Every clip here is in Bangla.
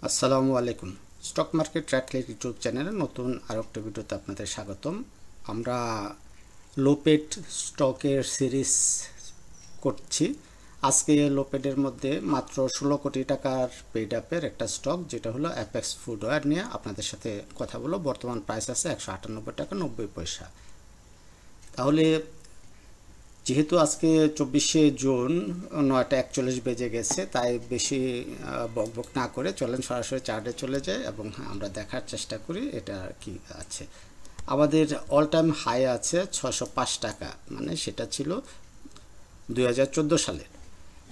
আসসালামু আলাইকুম। স্টক মার্কেট ট্র্যাকলেট ইউটিউব চ্যানেলে নতুন আরেকটা ভিডিওতে আপনাদের স্বাগতম। আমরা লোপেড স্টকের সিরিজ করছি। আজকে লোপেডের মধ্যে মাত্র 16 কোটি টাকার পেইড আপের একটা স্টক, যেটা হলো অ্যাপেক্স ফুটওয়্যার, নিয়ে আপনাদের সাথে কথা বলো। বর্তমান প্রাইস আছে 198 টাকা 90 পয়সা। তাহলে যেহেতু আজকে 24শে জুন 9টা 41 বেজে গেছে, তাই বেশি বকবক না করে চলেন সরাসরি চার্টে চলে যায় এবং আমরা দেখার চেষ্টা করি এটা কি আছে। আমাদের অল টাইম হাই আছে 605 টাকা, মানে সেটা ছিল 2014 সালে।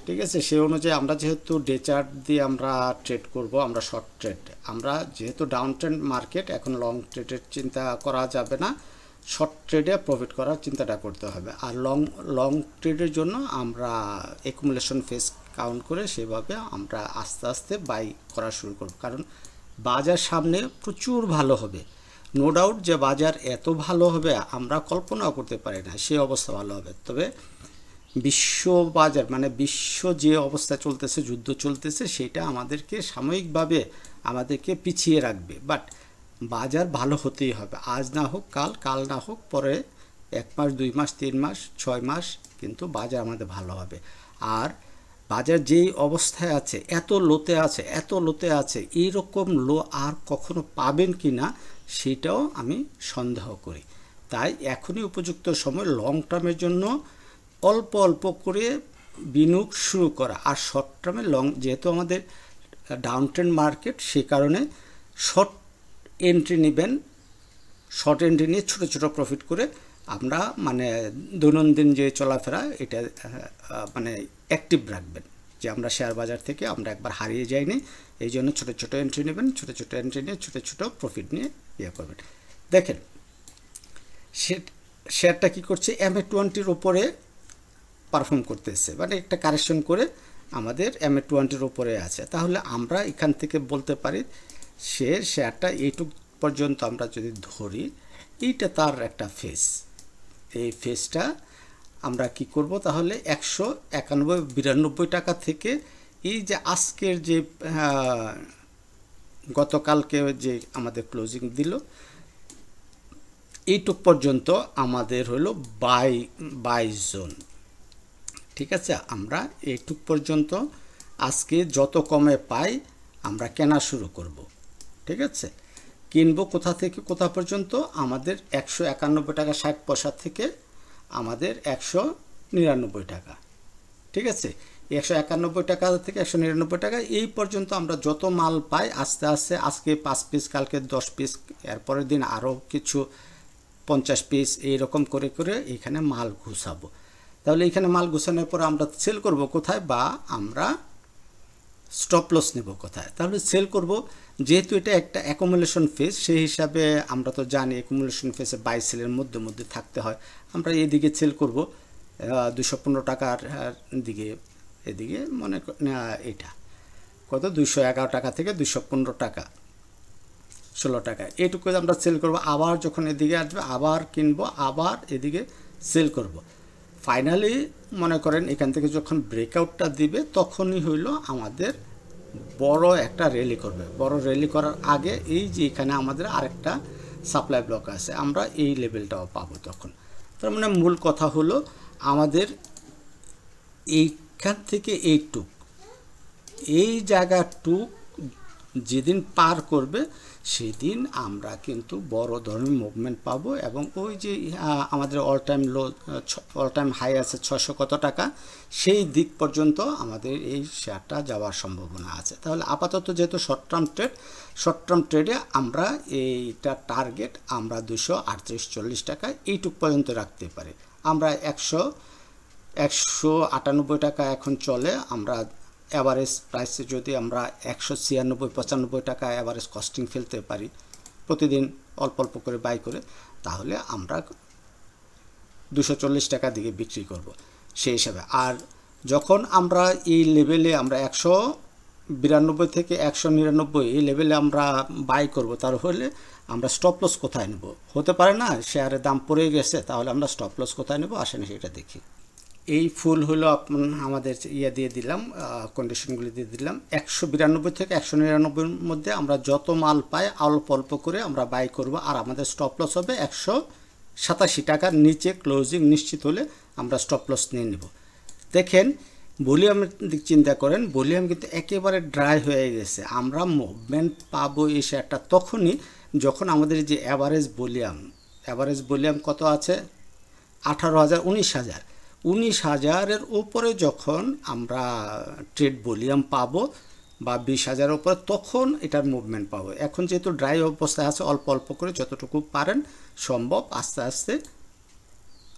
ঠিক আছে, সেই অনুযায়ী আমরা যেহেতু ডে চার্ট দিয়ে আমরা ট্রেড করব, আমরা শর্ট ট্রেড, আমরা যেহেতু ডাউন ট্রেন্ড মার্কেট, এখন লং ট্রেডের চিন্তা করা যাবে না, শর্ট ট্রেডে প্রফিট করার চিন্তাটা করতে হবে। আর লং ট্রেডের জন্য আমরা অ্যাকুমুলেশন ফেজ কাউন্ট করে সেভাবে আমরা আস্তে আস্তে বাই করা শুরু করব, কারণ বাজার সামনে প্রচুর ভালো হবে। নো ডাউট যে বাজার এত ভালো হবে আমরা কল্পনাও করতে পারি না, সেই অবস্থা ভালো হবে। তবে বিশ্ব বাজার, মানে বিশ্ব যে অবস্থা চলতেছে, যুদ্ধ চলতেছে, সেটা আমাদেরকে সাময়িকভাবে আমাদেরকে পিছিয়ে রাখবে। বাট বাজার ভালো হতেই হবে, আজ না হোক কাল, কাল না হোক পরে, 1 মাস 2 মাস 3 মাস 6 মাস, কিন্তু বাজার আমাদের ভালো হবে। আর বাজার যেই অবস্থায় আছে, এত লোতে আছে, এইরকম লো আর কখনো পাবেন কি না সেটাও আমি সন্দেহ করি। তাই এখনই উপযুক্ত সময় লং টার্মের জন্য অল্প অল্প করে বিনিয়োগ শুরু করা। আর শর্ট টার্মে যেহেতু আমাদের ডাউন ট্রেন্ড মার্কেট, সে কারণে শর্ট এন্ট্রি নেবেন। শর্ট এন্ট্রি নিয়ে ছোটো ছোটো প্রফিট করে আমরা মানে দৈনন্দিন যে চলাফেরা, এটা মানে অ্যাক্টিভ রাখবেন, যে আমরা শেয়ার বাজার থেকে আমরা একবার হারিয়ে যাইনি। এই জন্য ছোটো ছোটো এন্ট্রি নেবেন, ছোটো ছোটো এন্ট্রি নিয়ে ছোটো ছোটো প্রফিট নিয়ে ইয়ে করবেন। দেখেন শেয়ারটা কী করছে, MA20 উপরে পারফর্ম করতেছে, মানে একটা কারেকশন করে আমাদের MA20 উপরে আছে। তাহলে আমরা এখান থেকে বলতে পারি শেয়ারটা এইটুক পর্যন্ত আমরা যদি ধরি, এইটা তার একটা ফেজ। এই ফেজটা আমরা কি করব, তাহলে 191-92 টাকা থেকে এই যে আজকের যে গতকালকে যে আমাদের ক্লোজিং দিল, এইটুক পর্যন্ত আমাদের হলো বাই জোন। ঠিক আছে, আমরা এইটুক পর্যন্ত আজকে যত কমে পাই আমরা কেনা শুরু করব। ঠিক আছে, কিনবো কোথা থেকে কোথা পর্যন্ত, আমাদের 191 টাকা 60 পয়সা থেকে আমাদের 199 টাকা। ঠিক আছে, 191 টাকা থেকে 199 টাকা, এই পর্যন্ত আমরা যত মাল পাই আস্তে আস্তে, আজকে 5 পিস, কালকে 10 পিস, এরপরের দিন আরও কিছু 50 পিস, এইরকম করে করে এখানে মাল ঘুষাবো। তাহলে এখানে মাল ঘুষানোর পর আমরা সেল করব কোথায়, বা আমরা স্টপ লস নেব কোথায়। তাহলে সেল করব, যেহেতু এটা একটা অ্যাকুমুলেশন ফেজ, সেই হিসাবে আমরা তো জানি অ্যাকুমুলেশন ফেজে বাই সেলের মধ্যে মধ্যে থাকতে হয়। আমরা এদিকে সেল করব 215 টাকার দিকে, এদিকে মনে এটা কত 211 টাকা থেকে 215 টাকা 16 টাকা, এইটুকু আমরা সেল করব। আবার যখন এদিকে আসবে আবার কিনবো, আবার এদিকে সেল করব। ফাইনালি মনে করেন এখান থেকে যখন ব্রেকআউটটা দিবে, তখনই হইল আমাদের বড় একটা র্যালি করবে। বড় র্যালি করার আগে এই যে এখানে আমাদের আরেকটা সাপ্লাই ব্লক আছে, আমরা এই লেভেলটাও পাবো তখন। তার মানে মূল কথা হলো আমাদের এইখান থেকে এই জায়গাটুক যেদিন পার করবে সেদিন আমরা কিন্তু বড় ধরনের মুভমেন্ট পাবো। এবং ওই যে আমাদের অল টাইম হাই আছে 600 কত টাকা, সেই দিক পর্যন্ত আমাদের এই শেয়ারটা যাওয়ার সম্ভাবনা আছে। তাহলে আপাতত যেহেতু শর্ট টার্ম ট্রেডে আমরা এইটা টার্গেট আমরা 238-40 টাকা এইটুক পর্যন্ত রাখতে পারি। আমরা 198 টাকা এখন চলে, আমরা অ্যাভারেজ প্রাইসে যদি আমরা 196-95 টাকা অ্যাভারেজ কস্টিং ফেলতে পারি প্রতিদিন অল্প অল্প করে বাই করে, তাহলে আমরা 240 টাকা দিকে বিক্রি করব সেই হিসাবে। আর যখন আমরা এই লেভেলে আমরা 192 থেকে 199 এই লেভেলে আমরা বাই করব, তাহলে আমরা স্টপ লস কোথায় নেব? হতে পারে না শেয়ারের দাম পড়ে গেছে, তাহলে আমরা স্টপ লস কোথায় নেব, আসেন সেটা দেখি। এই ফুল হলো আমাদের ইয়ে দিয়ে দিলাম, কন্ডিশনগুলি দিয়ে দিলাম। 192 থেকে 199 মধ্যে আমরা যত মাল পাই অল্প অল্প করে আমরা বাই করব, আর আমাদের স্টপ লস হবে 187 টাকার নিচে ক্লোজিং নিশ্চিত হলে আমরা স্টপ লস নিয়ে নেব। দেখেন ভলিউমের দিক চিন্তা করেন, ভলিউম কিন্তু একেবারে ড্রাই হয়ে গেছে। আমরা মুভমেন্ট পাবো এই শেয়ারটা তখনই যখন আমাদের যে অ্যাভারেজ ভলিউম কত আছে, 18,000 19,000-এর উপরে যখন আমরা ট্রেড ভলিউম পাবো বা 20,000-এর উপরে, তখন এটার মুভমেন্ট পাবো। এখন যেহেতু ড্রাই অবস্থায় আছে, অল্প অল্প করে যতটুকু পারেন সম্ভব আস্তে আস্তে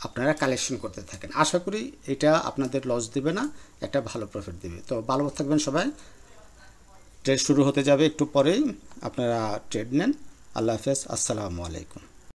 আপনারা কালেকশন করতে থাকেন। আশা করি এটা আপনাদের লস দেবে না, একটা ভালো প্রফিট দেবে। তো ভালো থাকবেন সবাই। ট্রেড শুরু হতে যাবে একটু পরেই, আপনারা ট্রেড নেন। আল্লাহ হাফেজ, আসসালামু আলাইকুম।